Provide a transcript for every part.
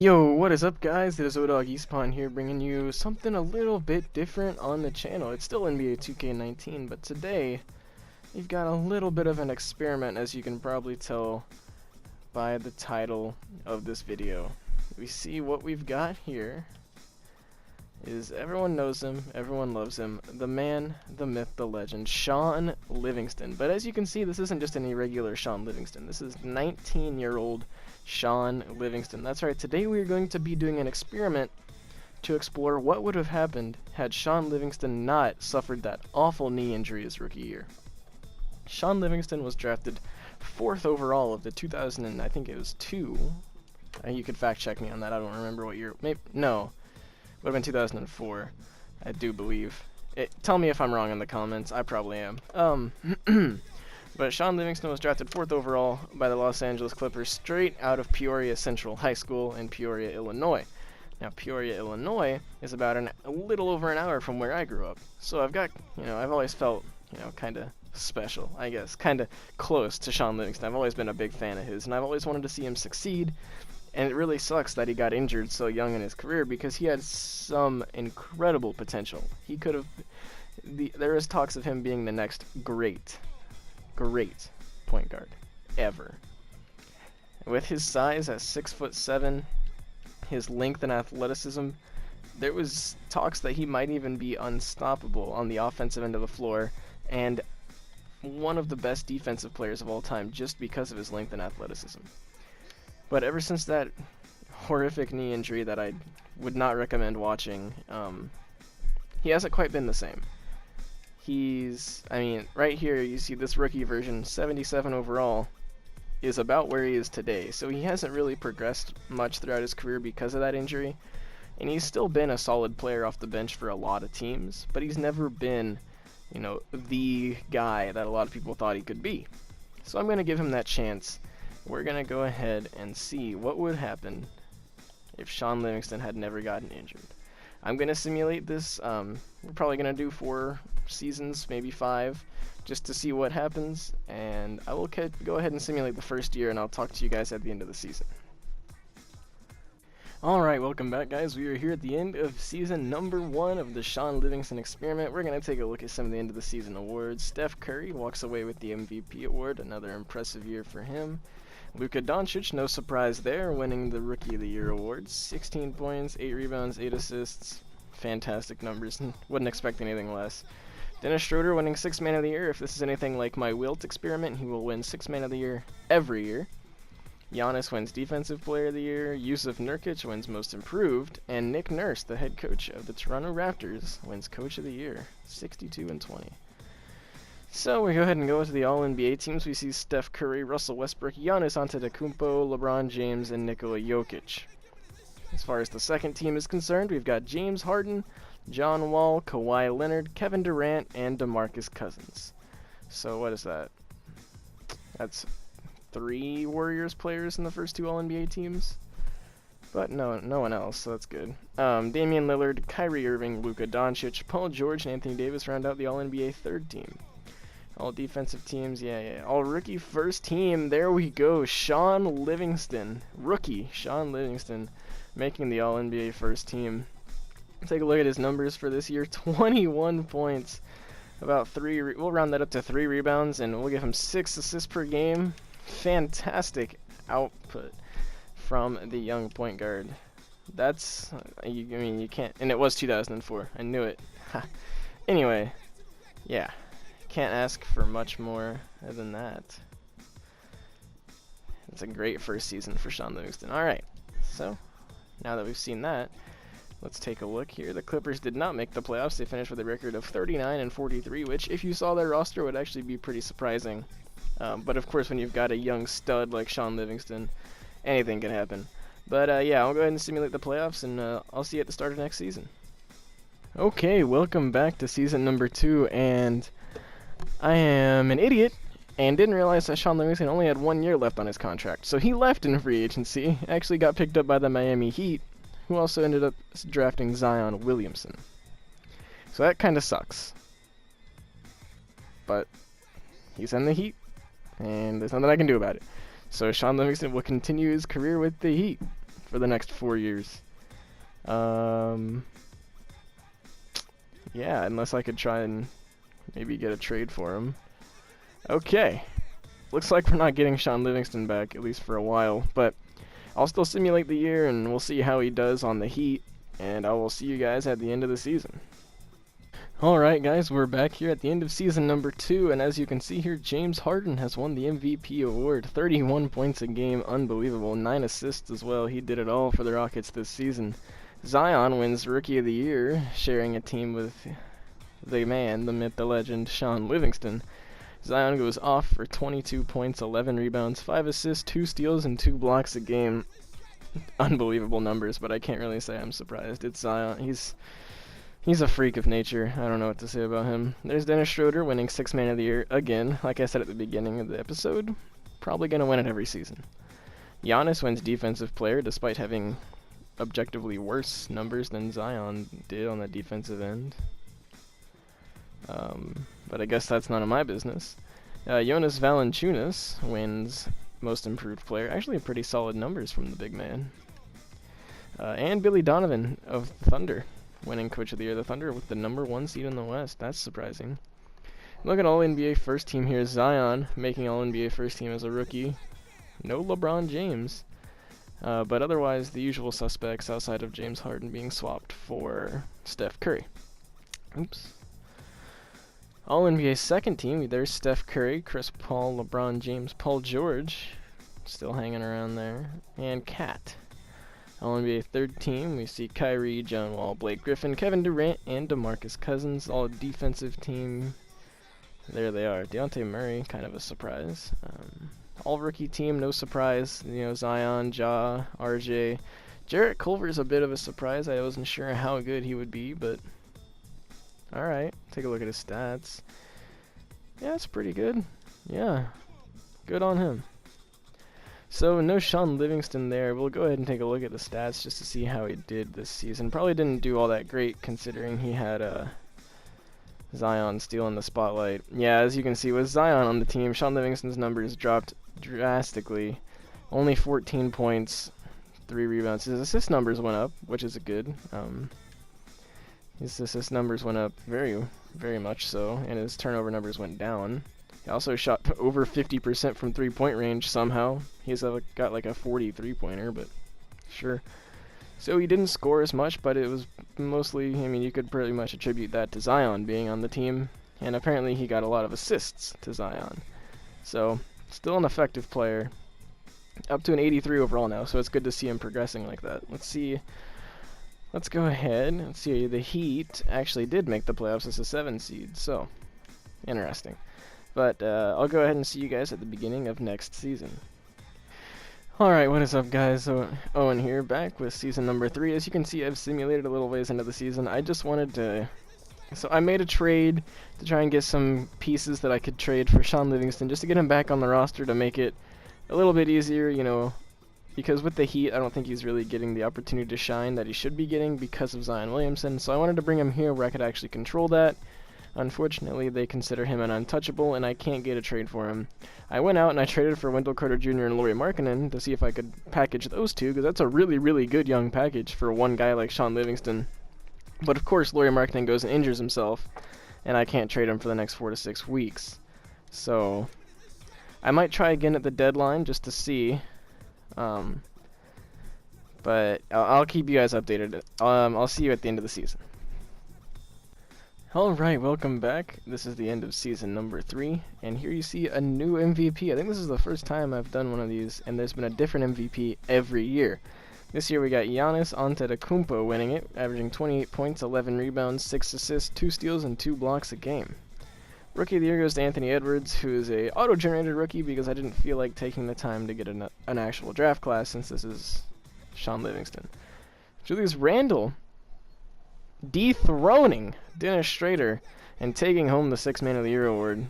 Yo, what is up guys? It is Odog Espawn here bringing you something a little bit different on the channel. It's still NBA 2K19, but today we've got a little bit of an experiment, as you can probably tell by the title of this video. We see what we've got here is everyone knows him, everyone loves him, the man, the myth, the legend, Shaun Livingston. But as you can see, this isn't just any regular Shaun Livingston. This is 19-year-old Shaun Livingston. That's right, today we are going to be doing an experiment to explore what would have happened had Shaun Livingston not suffered that awful knee injury his rookie year. Shaun Livingston was drafted 4th overall of the 2000 and I think it was 2. You could fact check me on that. I don't remember what year. Maybe no. Would have been 2004, I do believe. Tell me if I'm wrong in the comments. I probably am. But Shaun Livingston was drafted 4th overall by the Los Angeles Clippers straight out of Peoria Central High School in Peoria, Illinois. Now, Peoria, Illinois is about a little over an hour from where I grew up. So I've got, I've always felt, kind of special, I guess. Kind of close to Shaun Livingston. I've always been a big fan of his, and I've always wanted to see him succeed. And it really sucks that he got injured so young in his career because he had some incredible potential. He could have... There is talks of him being the next great point guard ever. With his size at 6'7", his length and athleticism, there was talks that he might even be unstoppable on the offensive end of the floor and one of the best defensive players of all time just because of his length and athleticism. But ever since that horrific knee injury that I would not recommend watching, he hasn't quite been the same. Right here you see this rookie version, 77 overall, is about where he is today. So he hasn't really progressed much throughout his career because of that injury. And he's still been a solid player off the bench for a lot of teams, but he's never been, the guy that a lot of people thought he could be. So I'm going to give him that chance. We're going to go ahead and see what would happen if Shaun Livingston had never gotten injured. I'm going to simulate this. We're probably going to do 4 seasons, maybe 5, just to see what happens. And I will go ahead and simulate the first year, and I'll talk to you guys at the end of the season. Alright, welcome back guys. We are here at the end of season number 1 of the Shaun Livingston experiment. We're going to take a look at some of the end of the season awards. Steph Curry walks away with the MVP award, another impressive year for him. Luka Doncic, no surprise there, winning the Rookie of the Year award. 16 points, 8 rebounds, 8 assists. Fantastic numbers. Wouldn't expect anything less. Dennis Schroeder winning 6th Man of the Year. If this is anything like my Wilt experiment, he will win 6th Man of the Year every year. Giannis wins Defensive Player of the Year. Yusuf Nurkic wins Most Improved. And Nick Nurse, the head coach of the Toronto Raptors, wins Coach of the Year. 62-20. So we go ahead and go to the All-NBA teams. We see Steph Curry, Russell Westbrook, Giannis Antetokounmpo, LeBron James, and Nikola Jokic. As far as the second team is concerned, we've got James Harden, John Wall, Kawhi Leonard, Kevin Durant, and DeMarcus Cousins. So what is that? That's 3 Warriors players in the first 2 All-NBA teams. But no one else, so that's good. Damian Lillard, Kyrie Irving, Luka Doncic, Paul George, and Anthony Davis round out the All-NBA third team. All defensive teams, yeah. All rookie first team, there we go. Shaun Livingston, rookie Shaun Livingston, making the All-NBA first team. Take a look at his numbers for this year. 21 points, about 3, we'll round that up to 3 rebounds, and we'll give him 6 assists per game. Fantastic output from the young point guard. That's, you can't, and it was 2004, I knew it. Anyway, yeah. Can't ask for much more than that. It's a great first season for Shaun Livingston. Alright, so now that we've seen that, let's take a look here. The Clippers did not make the playoffs. They finished with a record of 39-43, which if you saw their roster would actually be pretty surprising. But of course when you've got a young stud like Shaun Livingston, anything can happen. But yeah, I'll go ahead and simulate the playoffs, and I'll see you at the start of next season. Okay, welcome back to season number 2, and I am an idiot and didn't realize that Shaun Livingston only had 1 year left on his contract. So he left in free agency, actually got picked up by the Miami Heat, who also ended up drafting Zion Williamson. So that kind of sucks. But he's in the Heat, and there's nothing I can do about it. So Shaun Livingston will continue his career with the Heat. for the next 4 years. Yeah, unless I could try and maybe get a trade for him. Okay. Looks like we're not getting Shaun Livingston back, at least for a while, but I'll still simulate the year, and we'll see how he does on the Heat, and I will see you guys at the end of the season. Alright guys, we're back here at the end of season number 2, and as you can see here, James Harden has won the MVP award. 31 points a game, unbelievable. 9 assists as well. He did it all for the Rockets this season. Zion wins Rookie of the Year, sharing a team with the man, the myth, the legend, Shaun Livingston. Zion goes off for 22 points, 11 rebounds, 5 assists, 2 steals, and 2 blocks a game. Unbelievable numbers, but I can't really say I'm surprised. It's Zion. He's a freak of nature. I don't know what to say about him. There's Dennis Schroeder winning 6th Man of the Year again. Like I said at the beginning of the episode, probably going to win it every season. Giannis wins Defensive Player despite having objectively worse numbers than Zion did on the defensive end. But I guess that's none of my business. Jonas Valanciunas wins Most Improved Player. Actually, pretty solid numbers from the big man. And Billy Donovan of the Thunder winning Coach of the Year. The Thunder with the #1 seed in the West. That's surprising. Look at All-NBA First Team here. Zion making All-NBA First Team as a rookie. No LeBron James. But otherwise, the usual suspects outside of James Harden being swapped for Steph Curry. Oops. All-NBA Second Team. There's Steph Curry, Chris Paul, LeBron James, Paul George. Still hanging around there. And Cat. All-NBA Third Team, we see Kyrie, John Wall, Blake Griffin, Kevin Durant, and DeMarcus Cousins. All defensive team. There they are. Dejounte Murray, kind of a surprise. All-rookie team, no surprise. You know, Zion, Ja, RJ. Jarrett Culver's a bit of a surprise. I wasn't sure how good he would be, but alright. Take a look at his stats. Yeah, it's pretty good. Yeah, good on him. So, no Shaun Livingston there. We'll go ahead and take a look at the stats just to see how he did this season. Probably didn't do all that great considering he had Zion stealing the spotlight. Yeah, as you can see, with Zion on the team, Shaun Livingston's numbers dropped drastically. Only 14 points, 3 rebounds. His assist numbers went up, which is good. His assist numbers went up very, very much so, and his turnover numbers went down. He also shot over 50% from three-point range somehow. He's got like a 43-pointer, but sure. So he didn't score as much, but it was mostly, I mean, you could pretty much attribute that to Zion being on the team. And apparently he got a lot of assists to Zion. So, still an effective player. Up to an 83 overall now, so it's good to see him progressing like that. Let's see. Let's go ahead. Let's see. The Heat actually did make the playoffs as a 7 seed, so interesting. But I'll go ahead and see you guys at the beginning of next season. Alright, what is up guys? Owen here, back with season number 3. As you can see, I've simulated a little ways into the season. I just wanted to... So I made a trade to try and get some pieces that I could trade for Shaun Livingston, just to get him back on the roster to make it a little bit easier, you know, because with the Heat, I don't think he's really getting the opportunity to shine that he should be getting because of Zion Williamson. So I wanted to bring him here where I could actually control that. Unfortunately, they consider him an untouchable, and I can't get a trade for him. I went out and I traded for Wendell Carter Jr. and Lauri Markkanen to see if I could package those two, because that's a really, really good young package for one guy like Shaun Livingston. But of course, Lauri Markkanen goes and injures himself, and I can't trade him for the next 4 to 6 weeks. So, I might try again at the deadline just to see. But I'll keep you guys updated. I'll see you at the end of the season. Alright, welcome back. This is the end of season number 3, and here you see a new MVP. I think this is the first time I've done one of these, and there's been a different MVP every year. This year we got Giannis Antetokounmpo winning it, averaging 28 points, 11 rebounds, 6 assists, 2 steals, and 2 blocks a game. Rookie of the Year goes to Anthony Edwards, who is a auto-generated rookie because I didn't feel like taking the time to get an actual draft class since this is Shaun Livingston. Julius Randle dethroning Dennis Schrader and taking home the 6th Man of the Year award.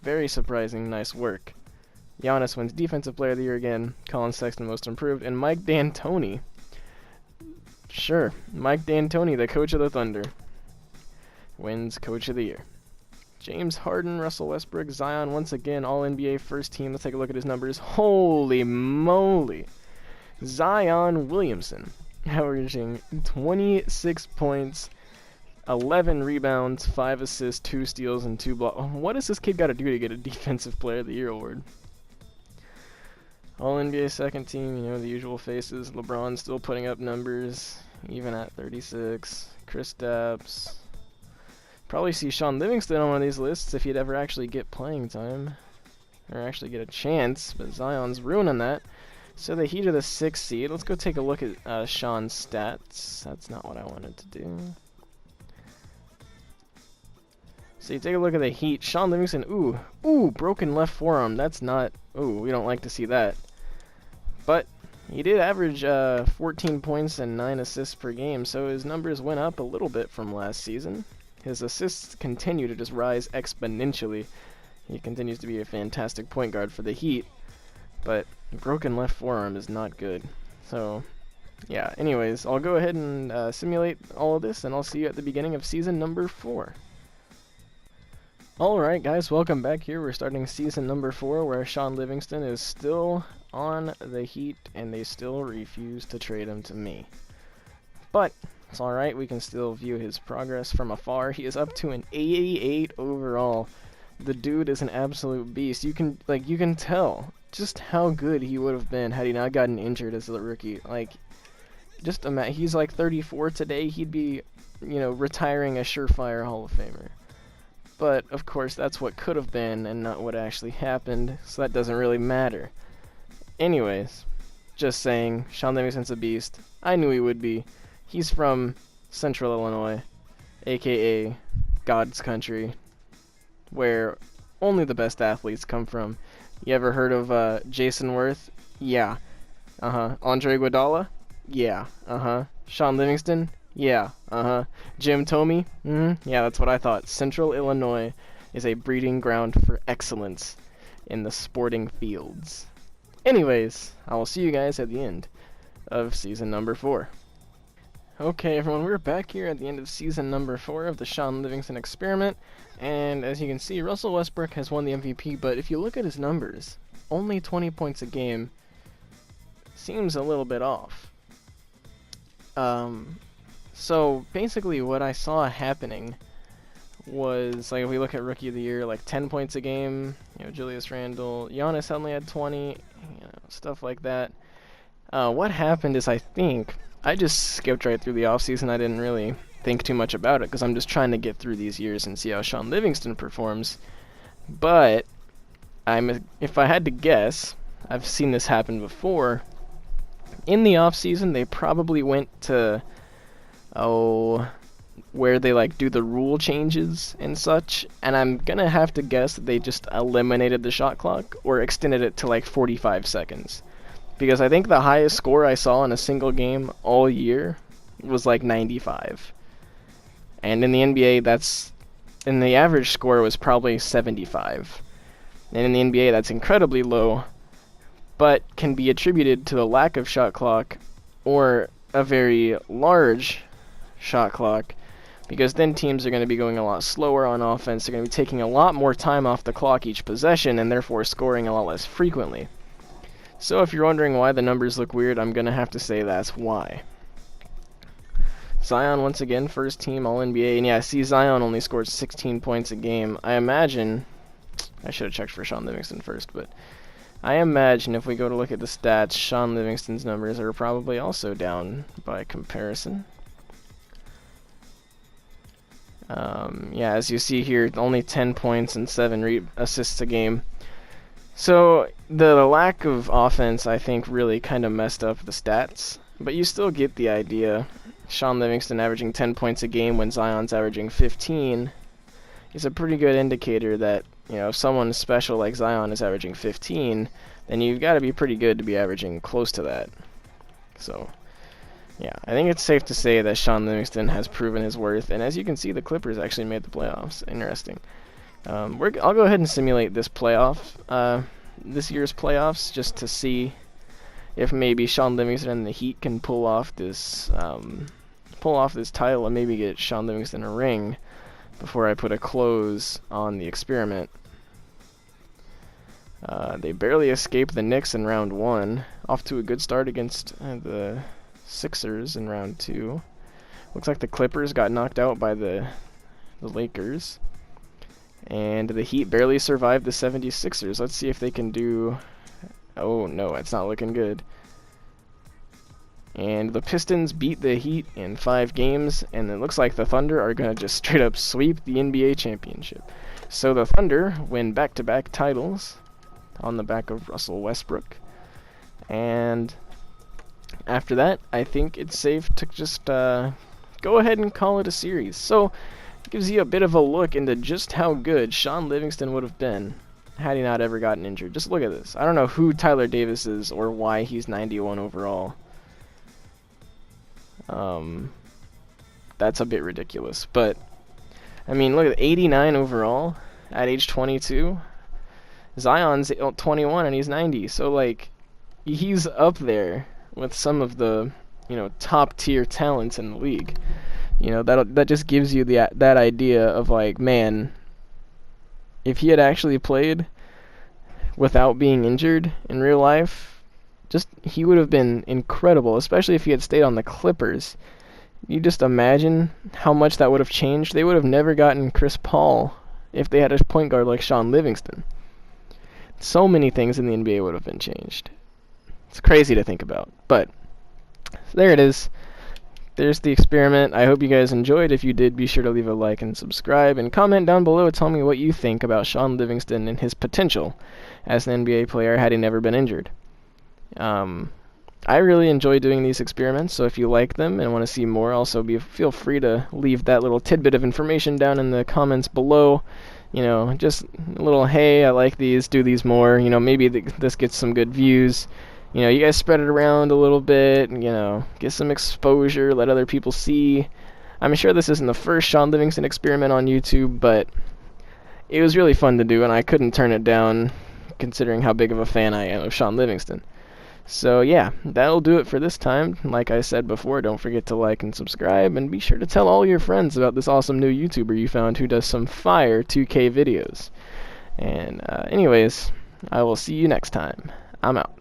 Very surprising, nice work. Giannis wins Defensive Player of the Year again, Colin Sexton Most Improved, and Mike D'Antoni. Sure, Mike D'Antoni, the coach of the Thunder, wins Coach of the Year. James Harden, Russell Westbrook, Zion once again, All-NBA First Team. Let's take a look at his numbers. Holy moly! Zion Williamson, averaging 26 points, 11 rebounds, 5 assists, 2 steals, and 2 blocks. What does this kid got to do to get a Defensive Player of the Year award? All-NBA second team, you know, the usual faces. LeBron still putting up numbers, even at 36. Kristaps. Probably see Shaun Livingston on one of these lists if he'd ever actually get playing time. Or actually get a chance, but Zion's ruining that. So the Heat are the 6th seed. Let's go take a look at Shaun's stats. That's not what I wanted to do. So you take a look at the Heat. Shaun Livingston, ooh, broken left forearm. That's not, we don't like to see that. But he did average 14 points and 9 assists per game, so his numbers went up a little bit from last season. His assists continue to just rise exponentially. He continues to be a fantastic point guard for the Heat, but broken left forearm is not good. So, yeah, anyways, I'll go ahead and simulate all of this, and I'll see you at the beginning of season number 4. Alright guys, welcome back here. We're starting season number 4, where Shaun Livingston is still on the Heat, and they still refuse to trade him to me. But it's alright, we can still view his progress from afar. He is up to an 88 overall. The dude is an absolute beast. You can tell just how good he would have been had he not gotten injured as a rookie. Like, just imagine, he's like 34 today, he'd be, you know, retiring a surefire Hall of Famer. But, of course, that's what could have been and not what actually happened, so that doesn't really matter. Anyways, just saying, Shaun Livingston's a beast. I knew he would be. He's from Central Illinois, aka God's country, where only the best athletes come from. You ever heard of Jason Worth? Yeah. Andre Iguodala? Yeah. Shaun Livingston? Yeah. Jim Thome? Yeah, that's what I thought. Central Illinois is a breeding ground for excellence in the sporting fields. Anyways, I will see you guys at the end of season number 4. Okay, everyone, we're back here at the end of season number 4 of the Shaun Livingston Experiment, and as you can see, Russell Westbrook has won the MVP, but if you look at his numbers, only 20 points a game seems a little bit off. So basically what I saw happening was, like, if we look at Rookie of the Year, like 10 points a game, you know, Julius Randle, Giannis only had 20, you know, stuff like that. What happened is, I think I just skipped right through the offseason. I didn't really think too much about it because I'm just trying to get through these years and see how Shaun Livingston performs. But if I had to guess, I've seen this happen before. In the offseason, they probably went to where they like do the rule changes and such, and I'm gonna have to guess that they just eliminated the shot clock or extended it to like 45 seconds. Because I think the highest score I saw in a single game all year was like 95. And in the NBA, the average score was probably 75. And in the NBA, that's incredibly low, but can be attributed to the lack of shot clock or a very large shot clock, because then teams are going to be going a lot slower on offense. They're going to be taking a lot more time off the clock each possession and therefore scoring a lot less frequently. So if you're wondering why the numbers look weird, I'm going to have to say that's why. Zion, once again, first team All-NBA. And yeah, see, Zion only scored 16 points a game. I imagine, I should have checked for Shaun Livingston first, but I imagine if we go to look at the stats, Shaun Livingston's numbers are probably also down by comparison. Yeah, as you see here, only 10 points and 7 assists a game. So the lack of offense, I think, really kind of messed up the stats, but you still get the idea. Shaun Livingston averaging 10 points a game when Zion's averaging 15 is a pretty good indicator that, you know, if someone special like Zion is averaging 15, then you've got to be pretty good to be averaging close to that. So, yeah, I think it's safe to say that Shaun Livingston has proven his worth, and as you can see, the Clippers actually made the playoffs. Interesting. I'll go ahead and simulate this this year's playoffs, just to see if maybe Shaun Livingston and the Heat can pull off this title and maybe get Shaun Livingston a ring before I put a close on the experiment. They barely escaped the Knicks in round 1. Off to a good start against the Sixers in round 2. Looks like the Clippers got knocked out by the Lakers. And the Heat barely survived the 76ers. Let's see if they can do... Oh, no, it's not looking good. And the Pistons beat the Heat in 5 games, and it looks like the Thunder are going to just straight up sweep the NBA championship. So the Thunder win back-to-back titles on the back of Russell Westbrook. And after that, I think it's safe to just go ahead and call it a series. So it gives you a bit of a look into just how good Shaun Livingston would have been had he not ever gotten injured. Just look at this. I don't know who Tyler Davis is or why he's 91 overall. That's a bit ridiculous, but I mean, look at 89 overall at age 22. Zion's 21 and he's 90, so like he's up there with some of the, you know, top tier talents in the league. You know, that just gives you that idea of like, man, if he had actually played without being injured in real life, he would have been incredible, especially if he had stayed on the Clippers. You just imagine how much that would have changed. They would have never gotten Chris Paul if they had a point guard like Shaun Livingston. So many things in the NBA would have been changed. It's crazy to think about. But there it is. There's the experiment. I hope you guys enjoyed. If you did, be sure to leave a like and subscribe. And comment down below. Tell me what you think about Shaun Livingston and his potential as an NBA player had he never been injured. I really enjoy doing these experiments, so if you like them and want to see more, also feel free to leave that little tidbit of information down in the comments below. You know, just a little, hey, I like these, do these more. You know, maybe this gets some good views. You know, you guys spread it around a little bit, you know, get some exposure, let other people see. I'm sure this isn't the first Shaun Livingston experiment on YouTube, but it was really fun to do, and I couldn't turn it down considering how big of a fan I am of Shaun Livingston. So yeah, that'll do it for this time. Like I said before, don't forget to like and subscribe, and be sure to tell all your friends about this awesome new YouTuber you found who does some fire 2K videos. And anyways, I will see you next time. I'm out.